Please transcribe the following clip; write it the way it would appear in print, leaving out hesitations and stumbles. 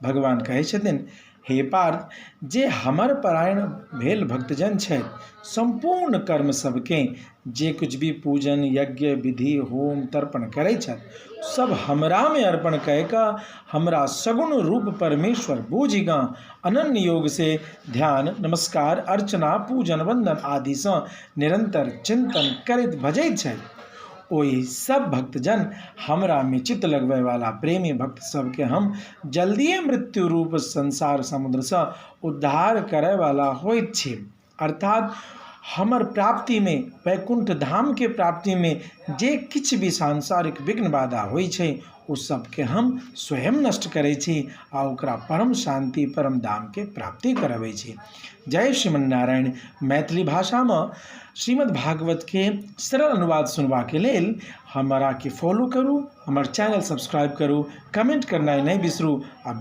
भगवान कहै छथिन, हे पार्थ, जे हमर परायण भेल भक्तजन छथि, संपूर्ण कर्म सबके जे कुछ भी पूजन यज्ञ विधि होम तर्पण करै छथि सब हमरा में अर्पण कह कऽ हमरा सगुण रूप परमेश्वर बूझि कऽ अनन्य योग से ध्यान नमस्कार अर्चना पूजन वंदन आदि सँ निरंतर चिंतन करैत भजैत छथि। ओहि सब भक्तजन हमरा में चित्त लगबै वाला प्रेमी भक्त सबके हम जल्दिए मृत्यु रूप संसार समुद्र से उद्धार करे वाला होइत छी। अर्थात हमर प्राप्ति में वैकुंठ धाम के प्राप्ति में जे किछ भी सांसारिक विघ्न बाधा होइ छै ओ सबके हम स्वयं नष्ट करै छी आ ओकरा परम शांति परम धाम के प्राप्ति करबै छी। जय श्रीमन नारायण। मैथिली भाषा में श्रीमद् भागवत के सरल अनुवाद सुनवा के लेल हमरा के फॉलो करू, हमर चैनल सब्सक्राइब करू, कमेंट करनाइ नहीं बिसरू आ